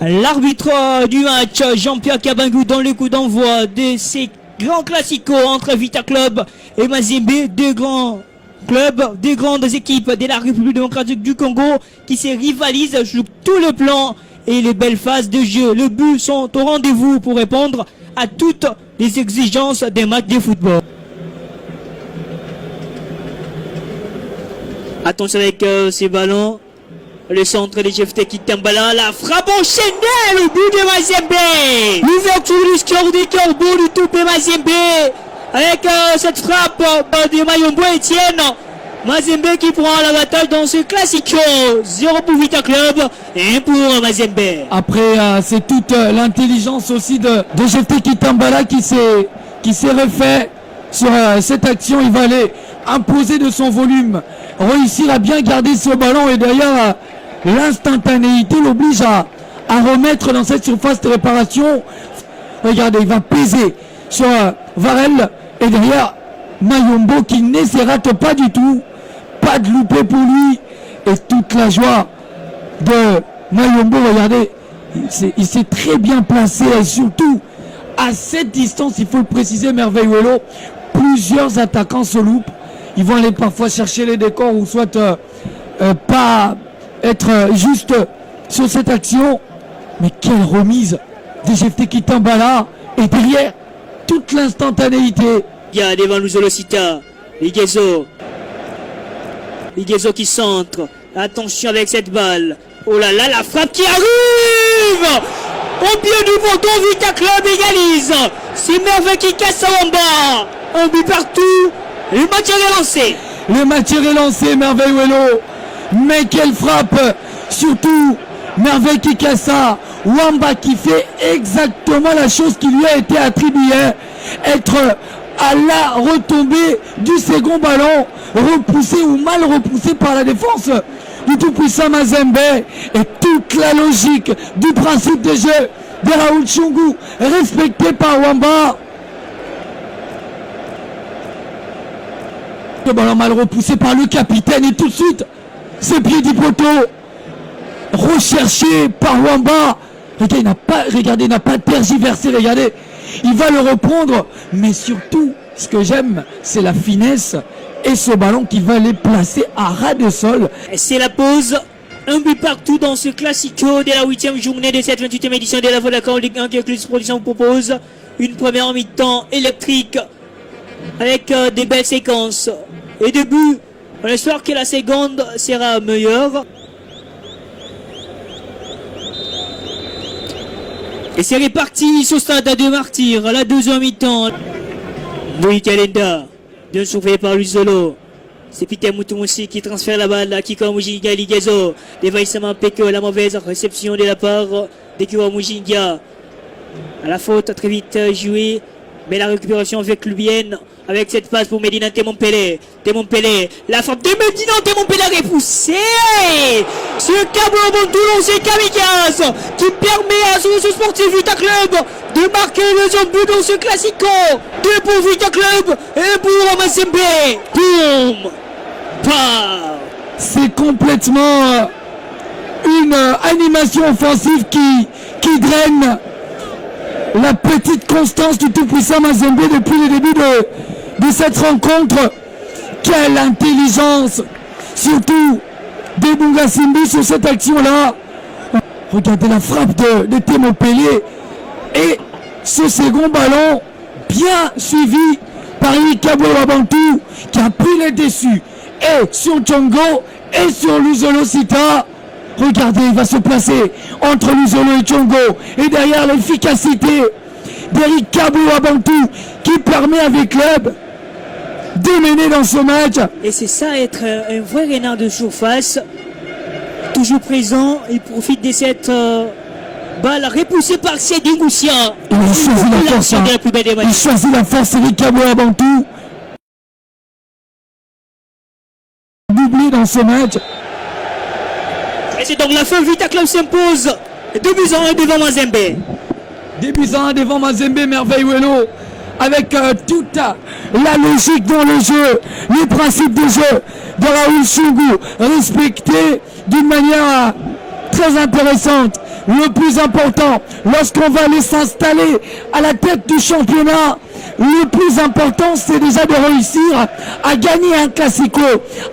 L'arbitre du match, Jean-Pierre Kabangou, dans le coup d'envoi de ces grands classicos entre Vita Club et Mazembe, deux grands clubs, deux grandes équipes de la République démocratique du Congo qui se rivalisent sur tout le plan et les belles phases de jeu. Les buts sont au rendez-vous pour répondre à toutes les exigences des matchs de football. Attention avec ces ballons. Le centre de GFT qui Tambala, la frappe enchaînée, le but de Mazembe. L'ouverture du score du corbeau du tout de Mazembe. Avec cette frappe de Mayombo Etienne. Mazembe qui prend l'avantage dans ce classico. 0 pour Vita Club et 1 pour Mazembe. Après, c'est toute l'intelligence aussi de GFT Kitambala qui s'est refait sur cette action. Il va aller imposer de son volume, réussir à bien garder ce ballon et derrière l'instantanéité l'oblige à remettre dans cette surface de réparation. Regardez, il va peser sur Varel et derrière Mayombo qui ne se rate pas du tout. Pas de loupé pour lui et toute la joie de Mayombo. Regardez, il s'est très bien placé et surtout à cette distance, il faut le préciser, Merveilluelo, plusieurs attaquants se loupent. Ils vont aller parfois chercher les décors ou soit pas être juste sur cette action. Mais quelle remise de GFT Kitambala et derrière toute l'instantanéité. Il y a devant Luzolosita, Liguezo qui centre. Attention avec cette balle. Oh là là, la frappe qui arrive au pied du poteau. Vita Club égalise. C'est Merveille qui casse en bas. Un but partout. Le match est relancé. Le match est relancé, Merveilluelo. Mais quelle frappe. Surtout Merveille qui casse ça. Wamba qui fait exactement la chose qui lui a été attribuée. Être à la retombée du second ballon, repoussé ou mal repoussé par la défense du tout-puissant Mazembe. Et toute la logique du principe de jeu de Raoul Tchungu respecté par Wamba. Le ballon mal repoussé par le capitaine et tout de suite ses pieds du poteau recherché par Wamba. Regardez, il n'a pas tergiversé, regardez. Il va le reprendre, mais surtout, ce que j'aime, c'est la finesse et ce ballon qui va les placer à ras de sol. C'est la pause. Un but partout dans ce classico de la 8e journée de cette 28e édition de la Vodacom Ligue 1 que Clubs Production vous propose. Une première mi-temps électrique avec des belles séquences et des buts. On espère que la seconde sera meilleure. Et c'est reparti sur stade de Martyr à la deuxième mi-temps. Louis Kalenda, bien surveillé par Luzolo. C'est Peter Moutoumousi qui transfère la balle à Kiko Mujinga Ligezo. Dévaissement Peko, la mauvaise réception de la part de Kiko Mujinga. À la faute, très vite joué. Mais la récupération avec Lubienne. Avec cette passe pour Medina Temompele. La frappe de Medina Temompele repoussée. Ce câble au bon Toulon, c'est Kamikaze qui permet à ce sportif Vita Club de marquer le deuxième but dans ce classico. 2 pour Vita Club et pour Mazembe. Boum. C'est complètement une animation offensive qui draine la petite constance du tout-puissant Mazembe depuis le début de cette rencontre. Quelle intelligence, surtout de Bunga Simbi sur cette action-là. Regardez la frappe de Temompele et ce second ballon bien suivi par Ikabo Wabantu qui a pris les déçus et sur Tchongo et sur Luzolosita. Regardez, il va se placer entre Luzolo et Tchongo et derrière l'efficacité d'Eric Kabou Wabantu qui permet avec club de mener dans ce match. Et c'est ça, être un vrai renard de surface, toujours présent. Il profite de cette balle repoussée par Sédou Goussia. Il choisit la force. Il choisit la force, Eric Kabou Wabantu. Doublé dans ce match. Et c'est donc la fin. Vita Club s'impose 2-1 devant Mazembe. 2-1 devant Mazembe, Merveilluelo. Avec toute la logique dans le jeu, les principes de jeu de Raoul Tchungu respectés d'une manière très intéressante. le plus important, lorsqu'on va aller s'installer à la tête du championnat, le plus important, c'est déjà de réussir à gagner un classico,